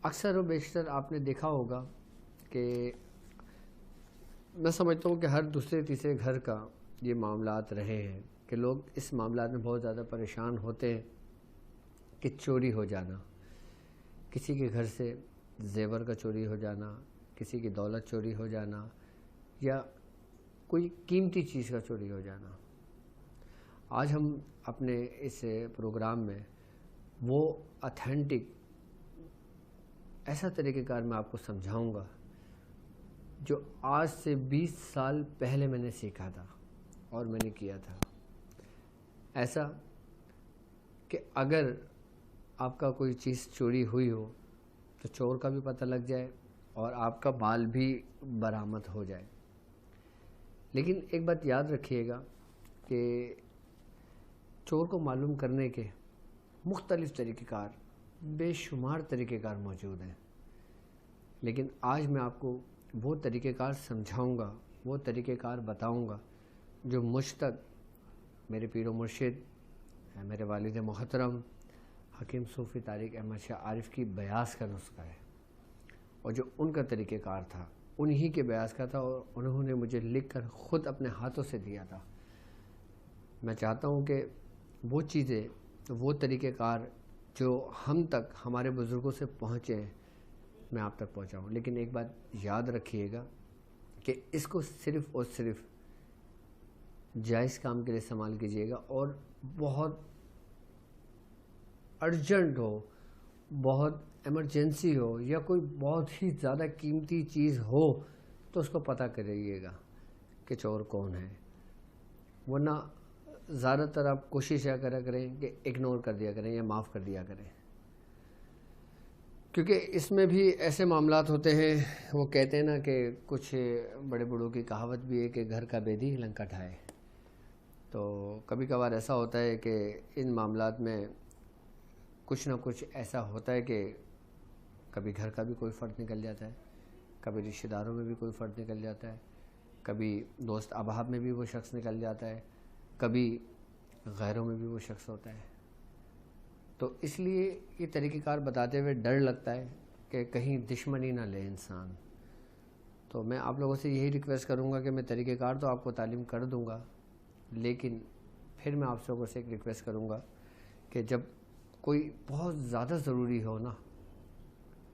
اکثر و بیشتر آپ نے دیکھا ہوگا کہ میں سمجھتا ہوں کہ ہر دوسرے تیسرے گھر کا یہ معاملات رہے ہیں کہ لوگ اس معاملات میں بہت زیادہ پریشان ہوتے ہیں کہ چوری ہو جانا، کسی کے گھر سے زیور کا چوری ہو جانا، کسی کی دولت چوری ہو جانا یا کوئی قیمتی چیز کا چوری ہو جانا۔ آج ہم اپنے اس پروگرام میں وہ اتھینٹک ایسا طریقہ کار میں آپ کو سمجھاؤں گا جو آج سے 20 سال پہلے میں نے سیکھا تھا اور میں نے کیا تھا، ایسا کہ اگر آپ کا کوئی چیز چوری ہوئی ہو تو چور کا بھی پتہ لگ جائے اور آپ کا مال بھی برآمد ہو جائے۔ لیکن ایک بات یاد رکھیے گا کہ چور کو معلوم کرنے کے مختلف طریقہ کار، بے شمار طریقہ کار موجود ہیں، لیکن آج میں آپ کو وہ طریقہ کار سمجھاؤں گا، وہ طریقہ کار بتاؤں گا جو مجھ تک میرے پیر و مرشد، میرے والد محترم حکیم صوفی طارق احمد شاہ عارف کی بیاض کا نسخہ ہے، اور جو ان کا طریقہ کار تھا انہی کے بیاض کا تھا، اور انہوں نے مجھے لکھ کر خود اپنے ہاتھوں سے دیا تھا۔ میں چاہتا ہوں کہ وہ چیزیں، وہ طریقہ کار جو ہم تک ہمارے بزرگوں سے پہنچے ہیں میں آپ تک پہنچاؤں، لیکن ایک بات یاد رکھیے گا کہ اس کو صرف اور صرف جائز کام کے لیے استعمال کیجیے گا، اور بہت ارجنٹ ہو، بہت ایمرجنسی ہو یا کوئی بہت ہی زیادہ قیمتی چیز ہو تو اس کو پتہ کریے گا کہ چور کون ہے، ورنہ زیادہ تر آپ کوشش یا کرا کریں کہ اگنور کر دیا کریں یا معاف کر دیا کریں، کیونکہ اس میں بھی ایسے معاملات ہوتے ہیں۔ وہ کہتے ہیں نا کہ کچھ بڑے بڑوں کی کہاوت بھی ہے کہ گھر کا بیدی لنکا ڈھائے، تو کبھی کبھار ایسا ہوتا ہے کہ ان معاملات میں کچھ نہ کچھ ایسا ہوتا ہے کہ کبھی گھر کا بھی کوئی فرد نکل جاتا ہے، کبھی رشتہ داروں میں بھی کوئی فرد نکل جاتا ہے، کبھی دوست احباب میں بھی وہ شخص نکل جاتا ہے، کبھی غیروں میں بھی وہ شخص ہوتا ہے۔ تو اس لیے یہ طریقہ کار بتاتے ہوئے ڈر لگتا ہے کہ کہیں دشمنی نہ لے انسان۔ تو میں آپ لوگوں سے یہی ریکویسٹ کروں گا کہ میں طریقہ کار تو آپ کو تعلیم کر دوں گا، لیکن پھر میں آپ لوگوں سے ایک ریکویسٹ کروں گا کہ جب کوئی بہت زیادہ ضروری ہو نا،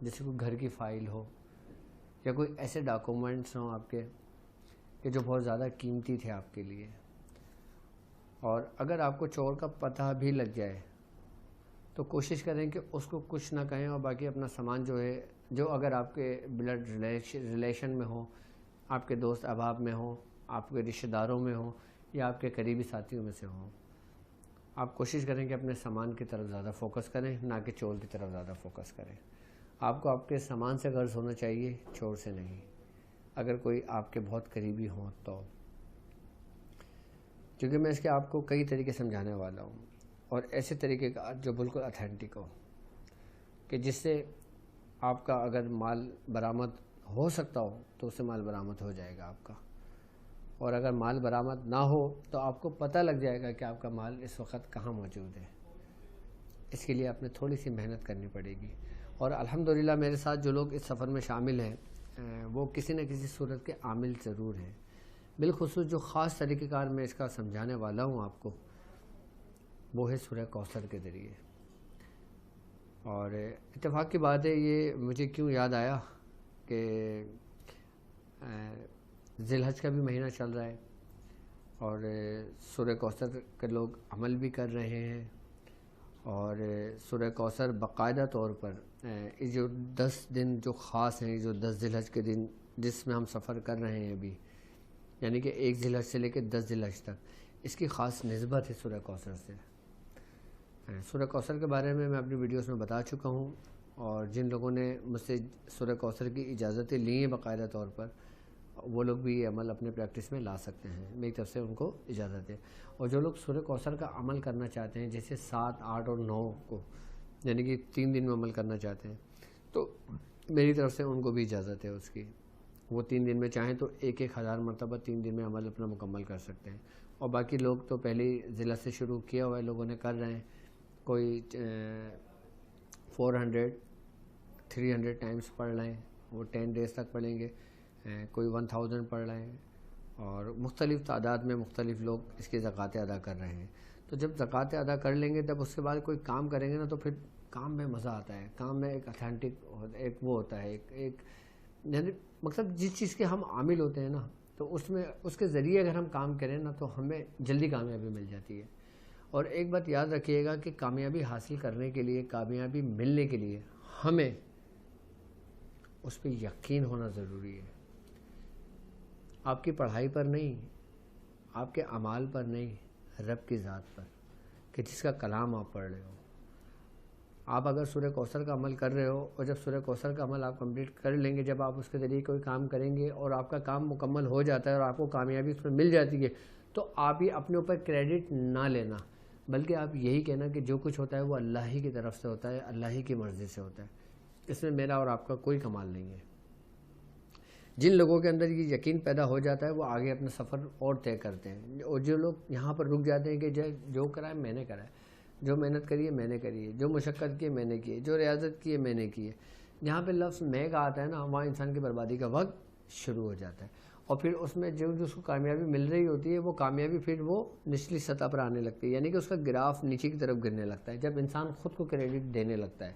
جیسے کوئی گھر کی فائل ہو یا کوئی ایسے ڈاکومنٹس ہوں آپ کے کہ جو بہت زیادہ قیمتی تھے آپ کے لیے، اور اگر آپ کو چور کا پتہ بھی لگ جائے تو کوشش کریں کہ اس کو کچھ نہ کہیں، اور باقی اپنا سامان جو ہے، جو اگر آپ کے بلڈ ریلیشن میں ہو، آپ کے دوست احباب میں ہو، آپ کے رشتہ داروں میں ہو یا آپ کے قریبی ساتھیوں میں سے ہوں، آپ کوشش کریں کہ اپنے سامان کی طرف زیادہ فوکس کریں، نہ کہ چور کی طرف زیادہ فوکس کریں۔ آپ کو آپ کے سامان سے غرض ہونا چاہیے، چور سے نہیں، اگر کوئی آپ کے بہت قریبی ہوں تو، کیونکہ میں اس کے آپ کو کئی طریقے سمجھانے والا ہوں، اور ایسے طریقے کا جو بالکل اتھینٹک ہو کہ جس سے آپ کا اگر مال برآمد ہو سکتا ہو تو اس سے مال برآمد ہو جائے گا آپ کا، اور اگر مال برآمد نہ ہو تو آپ کو پتہ لگ جائے گا کہ آپ کا مال اس وقت کہاں موجود ہے۔ اس کے لیے آپ نے تھوڑی سی محنت کرنی پڑے گی، اور الحمدللہ میرے ساتھ جو لوگ اس سفر میں شامل ہیں وہ کسی نہ کسی صورت کے عامل ضرور ہیں۔ بالخصوص جو خاص طریقہ کار میں اس کا سمجھانے والا ہوں آپ کو، وہ ہے سورہ کوثر کے ذریعے۔ اور اتفاق کی بات ہے، یہ مجھے کیوں یاد آیا کہ ذی الحج کا بھی مہینہ چل رہا ہے، اور سورہ کوثر کے لوگ عمل بھی کر رہے ہیں، اور سورہ کوثر باقاعدہ طور پر یہ جو 10 دن جو خاص ہیں، جو 10 ذی الحج کے دن جس میں ہم سفر کر رہے ہیں ابھی، یعنی کہ 1 ذی الحج سے لے کے 10 ذی الحج تک، اس کی خاص نسبت ہے سورہ کوثر سے۔ سورہ کوثر کے بارے میں اپنی ویڈیوز میں بتا چکا ہوں، اور جن لوگوں نے مجھ سے سورہ کوثر کی اجازتیں لی ہیں باقاعدہ طور پر، وہ لوگ بھی یہ عمل اپنے پریکٹس میں لا سکتے ہیں، میری طرف سے ان کو اجازت ہے۔ اور جو لوگ سورہ کوثر کا عمل کرنا چاہتے ہیں، جیسے 7، 8 اور 9 کو، یعنی کہ 3 دن میں عمل کرنا چاہتے ہیں، تو میری طرف سے ان کو بھی اجازت ہے اس کی۔ وہ 3 دن میں چاہیں تو 1000 مرتبہ 3 دن میں عمل اپنا مکمل کر سکتے ہیں، اور باقی لوگ تو پہلی ضلع سے شروع کیا ہوا ہے، لوگوں نے کر رہے ہیں، کوئی 400، 300 ٹائمز پڑھ رہے ہیں، وہ 10 days تک پڑھیں گے، کوئی 1000 پڑھ رہے ہیں، اور مختلف تعداد میں مختلف لوگ اس کی زکوٰۃ ادا کر رہے ہیں۔ تو جب زکوٰۃ ادا کر لیں گے تب اس کے بعد کوئی کام کریں گے نا، تو پھر کام میں مزہ آتا ہے، کام میں ایک اتھینٹک ایک وہ ہوتا ہے، ایک یعنی مقصد جس چیز کے ہم عامل ہوتے ہیں نا، تو اس میں اس کے ذریعے اگر ہم کام کریں نا تو ہمیں جلدی کامیابی مل جاتی ہے۔ اور ایک بات یاد رکھیے گا کہ کامیابی حاصل کرنے کے لیے، کامیابی ملنے کے لیے ہمیں اس پہ یقین ہونا ضروری ہے، آپ کی پڑھائی پر نہیں، آپ کے اعمال پر نہیں، رب کی ذات پر، کہ جس کا کلام آپ پڑھ رہے ہو۔ آپ اگر سورہ کوثر کا عمل کر رہے ہو، اور جب سورہ کوثر کا عمل آپ کمپلیٹ کر لیں گے، جب آپ اس کے ذریعے کوئی کام کریں گے اور آپ کا کام مکمل ہو جاتا ہے اور آپ کو کامیابی اس میں مل جاتی ہے، تو آپ یہ اپنے اوپر کریڈٹ نہ لینا، بلکہ آپ یہی کہنا کہ جو کچھ ہوتا ہے وہ اللہ ہی کی طرف سے ہوتا ہے، اللہ ہی کی مرضی سے ہوتا ہے، اس میں میرا اور آپ کا کوئی کمال نہیں ہے۔ جن لوگوں کے اندر یہ یقین پیدا ہو جاتا ہے وہ آگے اپنا سفر اور طے کرتے ہیں، اور جو لوگ یہاں پر رک جاتے ہیں کہ جو کرا ہے میں نے کرا ہے، جو محنت کری ہے میں نے کری ہے، جو مشقت کی ہے میں نے کی ہے، جو ریاضت کی ہے میں نے کی ہے، جہاں پہ لفظ میں کا آتا ہے نا، وہاں انسان کی بربادی کا وقت شروع ہو جاتا ہے، اور پھر اس میں جو اس کو کامیابی مل رہی ہوتی ہے وہ کامیابی پھر وہ نچلی سطح پر آنے لگتی ہے، یعنی کہ اس کا گراف نیچے کی طرف گرنے لگتا ہے۔ جب انسان خود کو کریڈٹ دینے لگتا ہے،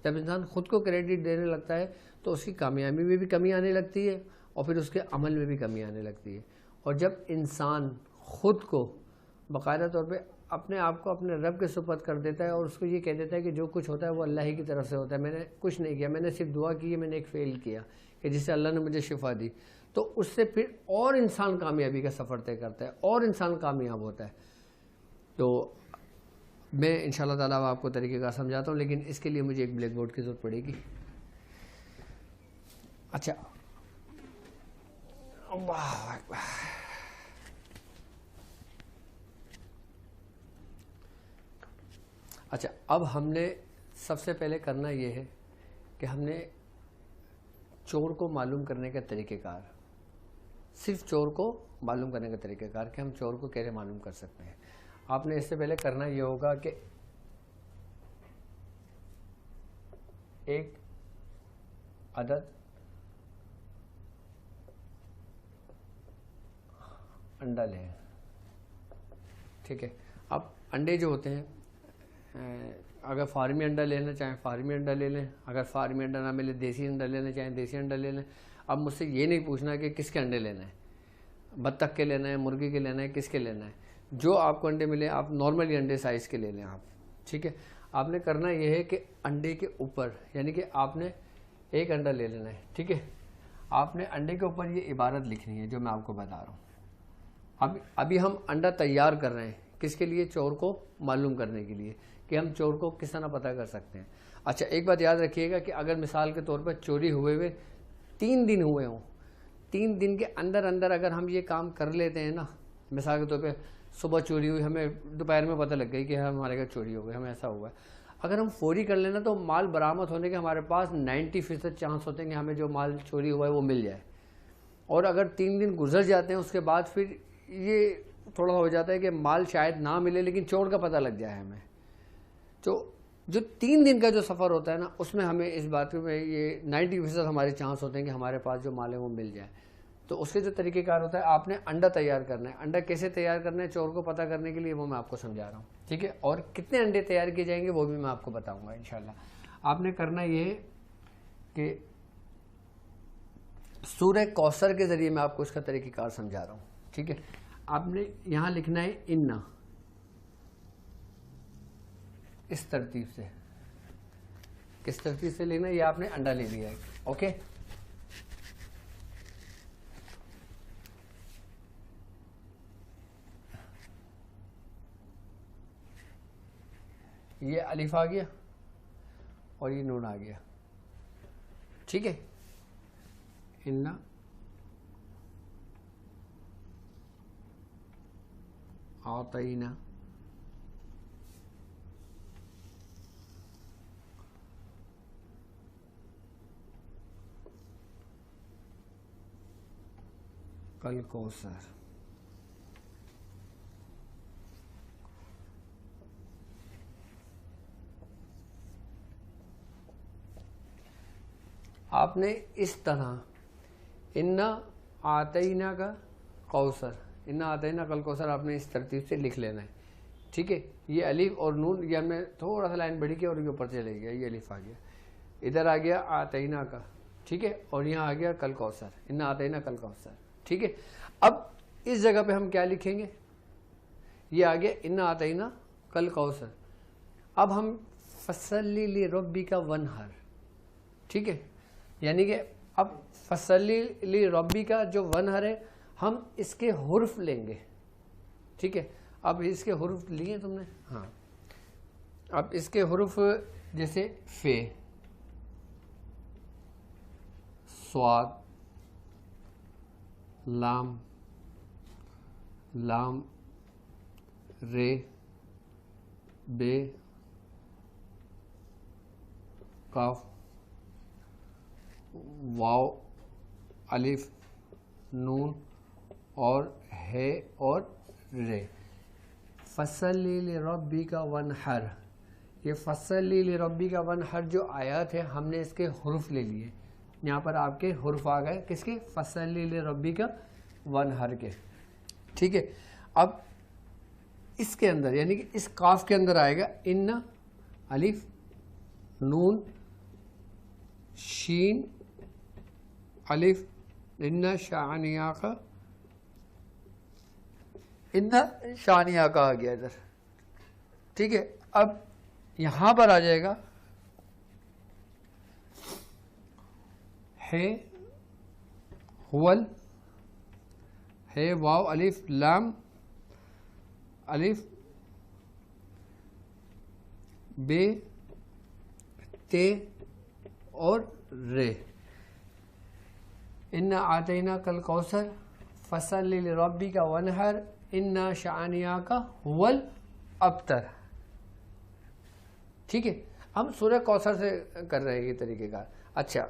جب انسان خود کو کریڈٹ دینے لگتا ہے تو اس کی کامیابی میں بھی کمی آنے لگتی ہے، اور پھر اس کے عمل میں بھی کمی آنے لگتی ہے۔ اور جب انسان خود کو باقاعدہ طور پہ اپنے آپ کو اپنے رب کے سپرد کر دیتا ہے، اور اس کو یہ کہہ دیتا ہے کہ جو کچھ ہوتا ہے وہ اللہ ہی کی طرف سے ہوتا ہے، میں نے کچھ نہیں کیا، میں نے صرف دعا کی ہے، میں نے ایک فعل کیا کہ جس سے اللہ نے مجھے شفا دی، تو اس سے پھر اور انسان کامیابی کا سفر طے کرتا ہے، اور انسان کامیاب ہوتا ہے۔ تو میں انشاءاللہ تعالیٰ آپ کو طریقہ کار سمجھاتا ہوں، لیکن اس کے لیے مجھے ایک بلیک بورڈ کی ضرورت پڑے گی۔ اچھا، اللہ اکبر۔ اچھا، اب ہم نے سب سے پہلے کرنا یہ ہے کہ ہم نے چور کو معلوم کرنے کا طریقہ کار، صرف چور کو معلوم کرنے کا طریقہ کار کہ ہم چور کو کیسے معلوم کر سکتے ہیں۔ آپ نے اس سے پہلے کرنا یہ ہوگا کہ ایک عدد انڈا لیں، ٹھیک ہے۔ اب انڈے جو ہوتے ہیں، اگر فارمی انڈا لینا چاہیں فارمی انڈا لے لیں، اگر فارمی انڈا نہ ملے دیسی انڈا لینا چاہیں دیسی انڈا لے لیں۔ اب مجھ سے یہ نہیں پوچھنا کہ کس کے انڈے لینا ہے، بطخ کے لینا ہے، مرغی کے لینا ہے، کس کے لینا ہے، جو آپ کو انڈے ملے آپ نارملی انڈے سائز کے لے لیں آپ، ٹھیک ہے۔ آپ نے کرنا یہ ہے کہ انڈے کے اوپر، یعنی کہ آپ نے ایک انڈا لے لینا ہے، ٹھیک ہے۔ آپ نے انڈے کے اوپر یہ عبارت لکھنی ہے جو میں آپ کو بتا رہا ہوں۔ ابھی ہم انڈا تیار کر رہے ہیں، کس کے لیے؟ چور کو معلوم کرنے کے لیے کہ ہم چور کو کس طرح پتہ کر سکتے ہیں۔ اچھا، ایک بات یاد رکھیے گا کہ اگر مثال کے طور پر چوری ہوئے 3 دن ہوئے ہوں، 3 دن کے اندر اندر اگر ہم یہ کام کر لیتے ہیں نا، مثال کے طور پہ صبح چوری ہوئی، ہمیں دوپہر میں پتہ لگ گئی کہ ہمارے گھر چوری ہو گئی، ہمیں ایسا ہوا ہے، اگر ہم فوری کر لینا تو مال برآمد ہونے کے ہمارے پاس 90% چانس ہوتے ہیں کہ ہمیں جو مال چوری ہوا ہے وہ مل جائے۔ اور اگر 3 دن گزر جاتے ہیں اس کے بعد پھر یہ تھوڑا ہو جاتا ہے کہ مال شاید نہ ملے لیکن چور کا پتہ لگ جائے ہمیں۔ تو جو 3 دن کا جو سفر ہوتا ہے نا، اس میں ہمیں اس بات میں یہ 90% ہمارے چانس ہوتے ہیں کہ ہمارے پاس جو مال ہے وہ مل جائے۔ تو اس کے جو طریقہ کار ہوتا ہے، آپ نے انڈا تیار کرنا ہے۔ انڈا کیسے تیار کرنا ہے چور کو پتہ کرنے کے لیے وہ میں آپ کو سمجھا رہا ہوں، ٹھیک ہے۔ اور کتنے انڈے تیار کیے جائیں گے وہ بھی میں آپ کو بتاؤں گا انشاءاللہ۔ آپ نے کرنا یہ ہے کہ سورہ کوثر کے ذریعے میں آپ کو اس کا طریقہ کار سمجھا رہا ہوں، ٹھیک ہے۔ آپ نے یہاں لکھنا ہے انا، اس ترتیب سے، کس ترتیب سے لینا ہے؟ یہ آپ نے انڈا لے لیا ہے، اوکے۔ یہ الف آ گیا اور یہ نون آ گیا، ٹھیک ہے۔ انا اعطینا کل کوثر، آپ نے اس طرح انا آتینا کا کوثر، انا آتینا کل کوثر آپ نے اس ترتیب سے لکھ لینا ہے، ٹھیک ہے. یہ الف اور نون، یہ ہم نے تھوڑا سا لائن بڑھی کی اور یہ اوپر چلے گیا، یہ الف آ گیا، ادھر آ گیا آتینا کا، ٹھیک ہے، اور یہاں آ گیا کل کوثر، انا آتینا کل کوثر، ٹھیک ہے. اب اس جگہ پہ ہم کیا لکھیں گے؟ یہ آ گیا انا آتینا کل کوثر. اب ہم فصلی لربک ونحر، ٹھیک ہے، یعنی کہ اب فصلی لربک کا جو ونحر ہے ہم اس کے حرف لیں گے، ٹھیک ہے. اب اس کے حرف لیے تم نے؟ ہاں. اب اس کے حرف جیسے فے، صاد، لام، لام، رے، بے، کاف، واو، الف، نون اور ہے اور رے. فصلی لربک ونحر، یہ فصلی لربک ونحر جو آیات ہے ہم نے اس کے حرف لے لیے. یہاں پر آپ کے حرف آ گئے کس کے؟ فصلی لربک ونحر کے، ٹھیک ہے. اب اس کے اندر یعنی کہ اس کاف کے اندر آئے گا ان، الف، نون، شین، الف، ان شانیہ کا، ان شانیہ کا آ گیا ادھر، ٹھیک ہے. اب یہاں پر آ جائے گا ہے، ہول، ہے، واو، الف، لام، الف، بے، تے اور رے. انا آتینا کل کوثر فصلی لربک ونحر انا شانیاک هو الابتر، ٹھیک ہے. ہم سورہ کوثر سے کر رہے ہیں یہ طریقہ کار. اچھا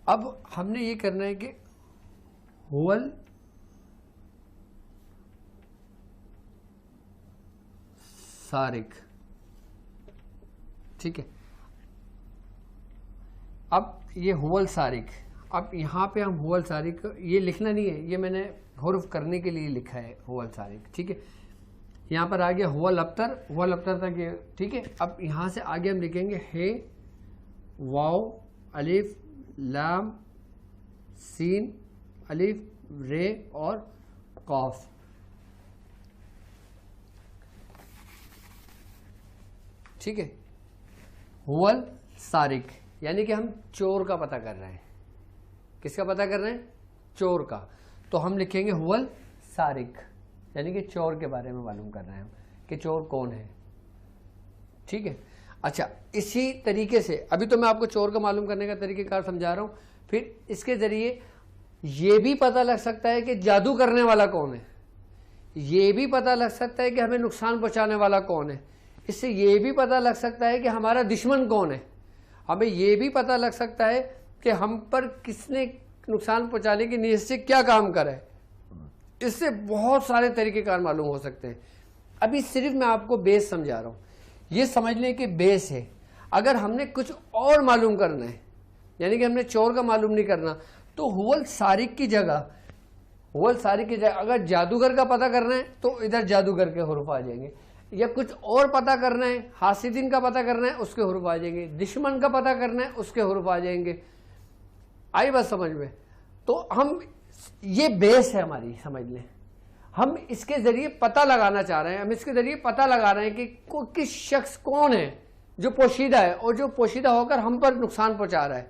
اب ہم نے یہ کرنا ہے کہ هو السارق، ٹھیک ہے. اب یہ هو السارق، اب یہاں پہ ہم هو السارق یہ لکھنا نہیں ہے، یہ میں نے حرف کرنے کے لیے لکھا ہے هو السارق، ٹھیک ہے. یہاں پر آ گیا هو الابتر، هو الابتر تک یہ ٹھیک ہے. اب یہاں سے آگے ہم لکھیں گے ہے، واو، الف، لام، سین، الف، رے اور قاف. ٹھیک ہے. هو السارق یعنی کہ ہم چور کا پتہ کر رہے ہیں. کس کا پتہ کر رہے ہیں؟ چور کا. تو ہم لکھیں گے هو السارق یعنی کہ چور کے بارے میں معلوم کر رہے ہیں ہم کہ چور کون ہے. ٹھیک ہے. اچھا اسی طریقے سے ابھی تو میں آپ کو چور کا معلوم کرنے کا طریقہ کار سمجھا رہا ہوں، پھر اس کے ذریعے یہ بھی پتہ لگ سکتا ہے کہ جادو کرنے والا کون ہے، یہ بھی پتہ لگ سکتا ہے کہ ہمیں نقصان پہنچانے والا کون ہے، اس سے یہ بھی پتہ لگ سکتا ہے کہ ہمارا دشمن کون ہے، ہمیں یہ بھی پتہ لگ سکتا ہے کہ ہم پر کس نے نقصان پہنچانے کی نیت سے کیا کام کرا ہے. اس سے بہت سارے طریقے کار معلوم ہو سکتے ہیں. ابھی صرف میں آپ کو بیس سمجھا رہا ہوں، یہ سمجھ لیں کہ بیس ہے. اگر ہم نے کچھ اور معلوم کرنا ہے یعنی کہ ہم نے چور کا معلوم نہیں کرنا تو هو السارق کی جگہ، هو السارق کی جگہ اگر جادوگر کا پتہ کرنا ہے تو ادھر جادوگر کے حروف آ جائیں گے، یا کچھ اور پتہ کرنا ہے، حاسدین کا پتہ کرنا ہے اس کے حروف آ جائیں گے، دشمن کا پتہ کرنا ہے اس کے حروف آ جائیں گے. آئی بات سمجھ میں؟ تو ہم یہ بیس ہے ہماری، سمجھ لیں ہم اس کے ذریعے پتہ لگانا چاہ رہے ہیں، ہم اس کے ذریعے پتہ لگا رہے ہیں کہ کس شخص کون ہے جو پوشیدہ ہے اور جو پوشیدہ ہو کر ہم پر نقصان پہنچا رہا ہے.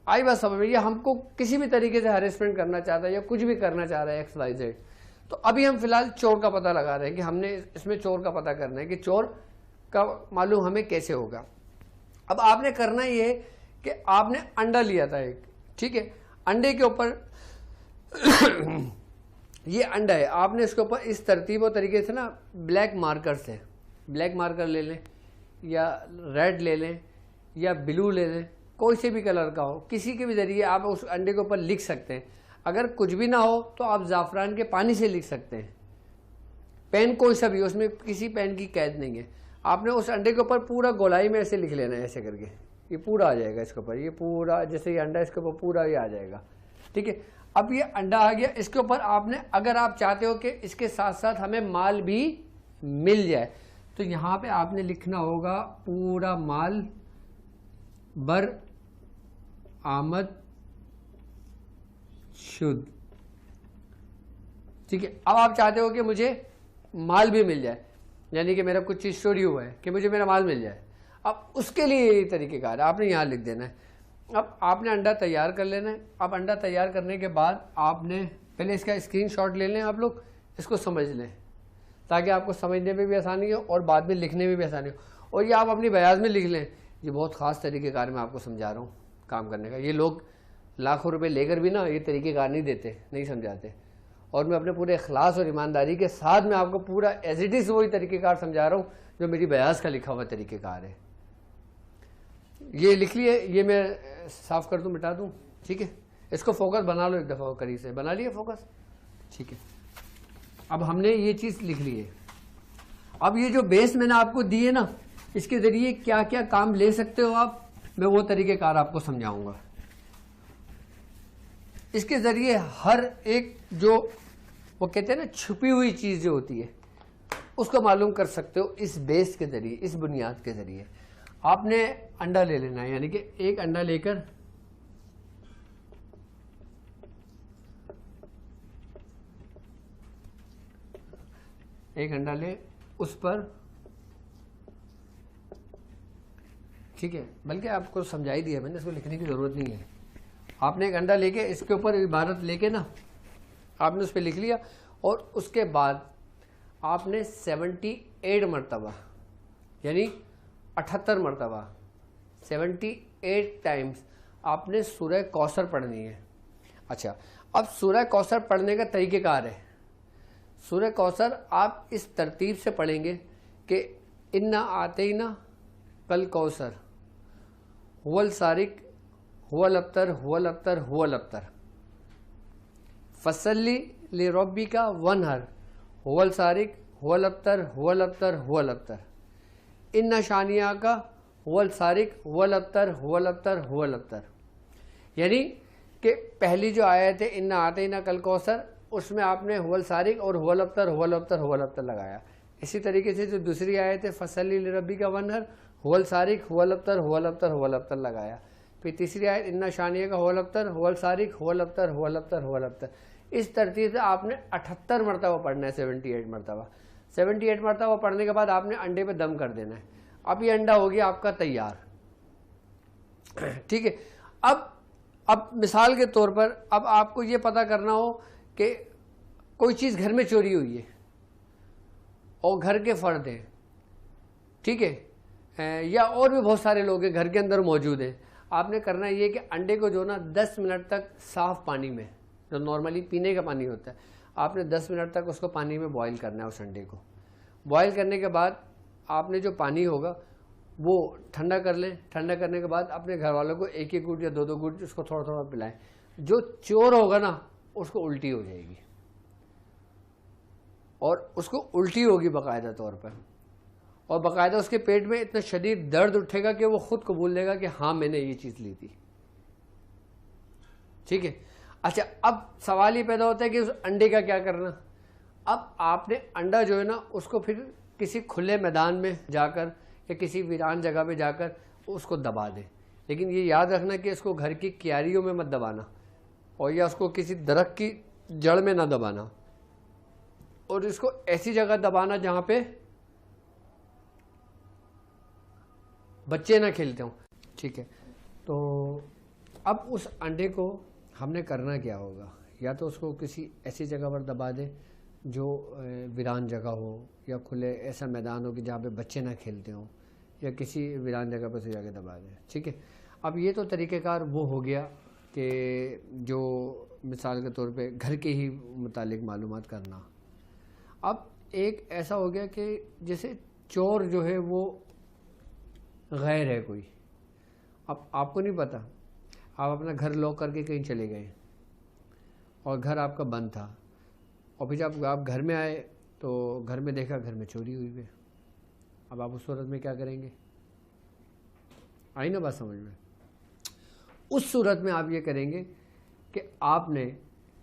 آئی بات سمجھ میں؟ یہ ہم کو کسی بھی طریقے سے ہریسمنٹ کرنا چاہتا ہے یا کچھ بھی کرنا چاہ رہا ہے ایکس وائی زیڈ. تو ابھی ہم فی الحال چور کا پتہ لگا رہے ہیں کہ ہم نے اس میں چور کا پتہ کرنا ہے کہ چور کا معلوم ہمیں کیسے ہوگا. اب آپ نے کرنا یہ ہے کہ آپ نے انڈا لیا تھا ایک، ٹھیک ہے، انڈے کے اوپر یہ انڈا ہے، آپ نے اس کے اوپر اس ترتیب و طریقے سے نا بلیک مارکر سے، بلیک مارکر لے لیں یا ریڈ لے لیں یا بلو لے لیں، کوئی سے بھی کلر کا ہو، کسی کے بھی ذریعے آپ اس انڈے کے اوپر لکھ سکتے ہیں. اگر کچھ بھی نہ ہو تو آپ زعفران کے پانی سے لکھ سکتے ہیں. پین کوئی سا بھی، اس میں کسی پین کی قید نہیں ہے. آپ نے اس انڈے کے اوپر پورا گولائی میں ایسے لکھ لینا ہے، ایسے کر کے یہ پورا آ جائے گا اس کے اوپر, یہ پورا جیسے یہ انڈا اس کے اوپر پورا یہ آ جائے گا. ٹھیک ہے, اب یہ انڈا آ گیا, اس کے اوپر آپ نے, اگر آپ چاہتے ہو کہ اس کے ساتھ ساتھ ہمیں مال بھی مل جائے, تو یہاں پہ آپ نے لکھنا ہوگا پورا مال بر آمد شد. ٹھیک ہے, اب آپ چاہتے ہو کہ مجھے مال بھی مل جائے, یعنی کہ میرا کچھ چیز چوری ہوا ہے کہ مجھے میرا مال مل جائے. اب اس کے لیے یہی طریقہ کار ہے, آپ نے یہاں لکھ دینا ہے. اب آپ نے انڈا تیار کر لینا ہے. اب انڈا تیار کرنے کے بعد آپ نے پہلے اس کا اسکرین شاٹ لے لیں, آپ لوگ اس کو سمجھ لیں تاکہ آپ کو سمجھنے میں بھی آسانی ہو اور بعد میں لکھنے میں بھی آسانی ہو. اور یہ آپ اپنی بیاض میں لکھ لیں. یہ بہت خاص طریقہ کار میں آپ کو سمجھا رہا ہوں کام کرنے کا. یہ لوگ لاکھوں روپے لے کر بھی نا یہ طریقہ کار نہیں دیتے, نہیں سمجھاتے, اور میں اپنے پورے اخلاص اور ایمانداری کے ساتھ میں آپ کو پورا ایز اٹ از وہی طریقہ کار سمجھا رہا ہوں جو میری بیاض کا لکھا ہوا طریقہ کار ہے. یہ لکھ لیے, یہ میں صاف کر دوں, مٹا دوں. ٹھیک ہے, اس کو فوکس بنا لو ایک دفعہ قریب سے, بنا لیے فوکس. ٹھیک ہے, اب ہم نے یہ چیز لکھ لی ہے. اب یہ جو بیس میں نے آپ کو دی ہے نا, اس کے ذریعے کیا کیا کام لے سکتے ہو آپ, میں وہ طریقہ کار آپ کو سمجھاؤں گا. اس کے ذریعے ہر ایک جو وہ کہتے ہیں نا چھپی ہوئی چیز جو ہوتی ہے اس کو معلوم کر سکتے ہو اس بیس کے ذریعے, اس بنیاد کے ذریعے. آپ نے انڈا لے لینا ہے, یعنی کہ ایک انڈا لے کر ایک انڈا لے, اس پر, ٹھیک ہے, بلکہ آپ کو سمجھا ہی دیا میں نے, اس کو لکھنے کی ضرورت نہیں ہے. آپ نے ایک انڈا لے کے اس کے اوپر عبارت لے کے نا آپ نے اس پہ لکھ لیا, اور اس کے بعد آپ نے 78 مرتبہ یعنی 78 مرتبہ 78 ٹائمز آپ نے سورہ کوثر پڑھنی ہے. اچھا, اب سورہ کوثر پڑھنے کا طریقہ کار ہے. سورہ کوثر آپ اس ترتیب سے پڑھیں گے کہ انا آتینا کل کوثر هو السارق هو الابتر هو الابتر هو الابتر فصلی لربک وانحر هو السارق هو الابتر هو الابتر هو الابتر ان شانیاک هو السارق هو الابتر هو الابتر هو الابتر. یعنی کہ پہلی جو آیت ہے انا آتینا کل کوثر, اس میں آپ نے هو السارق اور هو الابتر هو الابتر هو الابتر لگایا. اسی طریقے سے جو دوسری آیت ہے فصلی لربک وانحر هو السارق هو الابتر هو الابتر هو الابتر لگایا. پھر تیسری آیت ان شانیہ کا هو الابتر هو السارق هو الابتر هو الابتر هو الابتر. اس ترتیب سے آپ نے 78 مرتبہ پڑھنا ہے, 78 مرتبہ. 78 مرتبہ پڑھنے کے بعد آپ نے انڈے پہ دم کر دینا ہے. اب یہ انڈا ہو گیا آپ کا تیار. ٹھیک ہے, اب مثال کے طور پر اب آپ کو یہ پتہ کرنا ہو کہ کوئی چیز گھر میں چوری ہوئی ہے اور گھر کے فرد ہیں, ٹھیک ہے, یا اور بھی بہت سارے لوگ ہیں گھر کے اندر موجود ہیں. آپ نے کرنا یہ کہ انڈے کو جو نا 10 منٹ تک صاف پانی میں, جو نارملی پینے کا پانی ہوتا ہے, آپ نے 10 منٹ تک اس کو پانی میں بوائل کرنا ہے. اس انڈے کو بوائل کرنے کے بعد آپ نے جو پانی ہوگا وہ ٹھنڈا کر لیں. ٹھنڈا کرنے کے بعد اپنے گھر والوں کو ایک ایک گھونٹ یا دو گھونٹ اس کو تھوڑا تھوڑا پلائیں. جو چور ہوگا نا اس کو الٹی ہو جائے گی, اور اس کو الٹی ہوگی باقاعدہ طور پر, اور باقاعدہ اس کے پیٹ میں اتنا شدید درد اٹھے گا کہ وہ خود قبول لے گا کہ ہاں میں نے یہ چیز لی تھی. ٹھیک ہے. اچھا, اب سوال یہ پیدا ہوتا ہے کہ اس انڈے کا کیا کرنا. اب آپ نے انڈا جو ہے نا اس کو پھر کسی کھلے میدان میں جا کر یا کسی ویران جگہ پہ جا کر اس کو دبا دیں. لیکن یہ یاد رکھنا کہ اس کو گھر کی کیاریوں میں مت دبانا, اور یا اس کو کسی درخت کی جڑ میں نہ دبانا, اور اس کو ایسی جگہ دبانا جہاں پہ بچے نہ کھیلتے ہوں. ٹھیک ہے, تو اب اس انڈے کو ہم نے کرنا کیا ہوگا, یا تو اس کو کسی ایسی جگہ پر دبا دیں جو ویران جگہ ہو, یا کھلے ایسا میدان ہو کہ جہاں پہ بچے نہ کھیلتے ہوں, یا کسی ویران جگہ پہ سے جا کے دبا دیں. ٹھیک ہے. اب یہ تو طریقہ کار وہ ہو گیا کہ جو مثال کے طور پہ گھر کے ہی متعلق معلومات کرنا. اب ایک ایسا ہو گیا کہ جیسے چور جو ہے وہ غیر ہے کوئی, اب آپ کو نہیں پتا, آپ اپنا گھر لاک کر کے کہیں چلے گئے اور گھر آپ کا بند تھا, اور پھر جب آپ گھر میں آئے تو گھر میں دیکھا گھر میں چوری ہوئی ہے. اب آپ اس صورت میں کیا کریں گے؟ آئی نا بات سمجھ میں؟ اس صورت میں آپ یہ کریں گے کہ آپ نے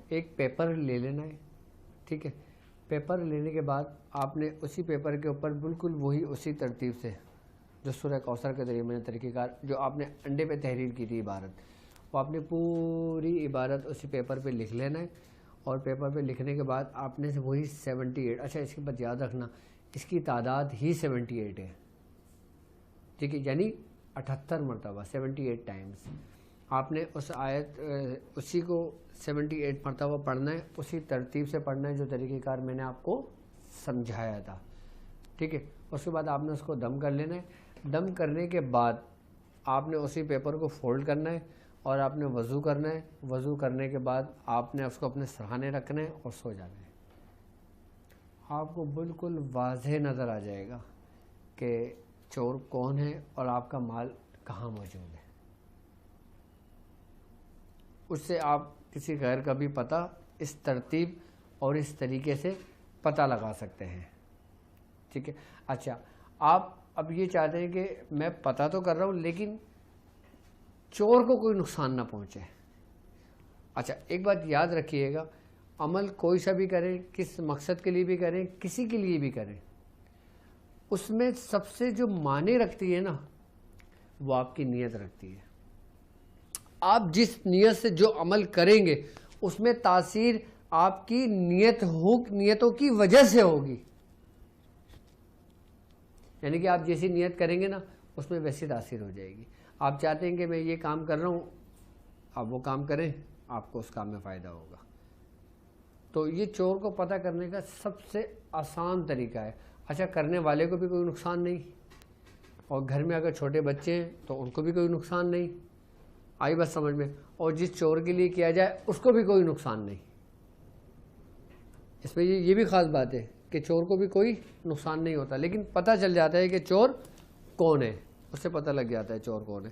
ایک پیپر لے لینا ہے، ٹھیک ہے؟ پیپر لینے کے بعد آپ نے اسی پیپر کے اوپر بالکل وہی اسی ترتیب سے جو سورہ کوثر کے ذریعے میں نے طریقہ کار جو آپ نے انڈے پہ تحریر کی تھی عبارت، وہ آپ نے پوری عبارت اسی پیپر پہ لکھ لینا ہے. اور پیپر پہ لکھنے کے بعد آپ نے وہی 78، اچھا اس کے بعد یاد رکھنا اس کی تعداد ہی 78 ہے، ٹھیک ہے؟ یعنی 78 مرتبہ 78 ٹائمز آپ نے اس آیت اسی کو 78 مرتبہ پڑھنا ہے، اسی ترتیب سے پڑھنا ہے جو طریقہ کار میں نے آپ کو سمجھایا تھا، ٹھیک ہے؟ اس کے بعد آپ نے اس کو دم کر لینا ہے. دم کرنے کے بعد آپ نے اسی پیپر کو فولڈ کرنا ہے اور آپ نے وضو کرنا ہے. وضو کرنے کے بعد آپ نے اس کو اپنے سرہانے رکھنا ہے اور سو جانا ہے. آپ کو بالکل واضح نظر آ جائے گا کہ چور کون ہے اور آپ کا مال کہاں موجود ہے. اس سے آپ کسی غیر کا بھی پتہ اس ترتیب اور اس طریقے سے پتہ لگا سکتے ہیں، ٹھیک ہے؟ اچھا، آپ اب یہ چاہتے ہیں کہ میں پتہ تو کر رہا ہوں لیکن چور کو کوئی نقصان نہ پہنچے. اچھا ایک بات یاد رکھیے گا، عمل کوئی سا بھی کریں، کس مقصد کے لیے بھی کریں، کسی کے لیے بھی کریں، اس میں سب سے جو معنی رکھتی ہے نا وہ آپ کی نیت رکھتی ہے. آپ جس نیت سے جو عمل کریں گے اس میں تاثیر آپ کی نیتوں کی وجہ سے ہوگی. یعنی کہ آپ جیسی نیت کریں گے نا اس میں ویسی تاثیر ہو جائے گی. آپ چاہتے ہیں کہ میں یہ کام کر رہا ہوں، آپ وہ کام کریں، آپ کو اس کام میں فائدہ ہوگا. تو یہ چور کو پتہ کرنے کا سب سے آسان طریقہ ہے. اچھا کرنے والے کو بھی کوئی نقصان نہیں، اور گھر میں اگر چھوٹے بچے ہیں تو ان کو بھی کوئی نقصان نہیں. آئی بات سمجھ میں؟ اور جس چور کے لیے کیا جائے اس کو بھی کوئی نقصان نہیں. اس میں یہ بھی خاص بات ہے کہ چور کو بھی کوئی نقصان نہیں ہوتا، لیکن پتہ چل جاتا ہے کہ چور کون ہے، اس سے پتہ لگ جاتا ہے چور کون ہے.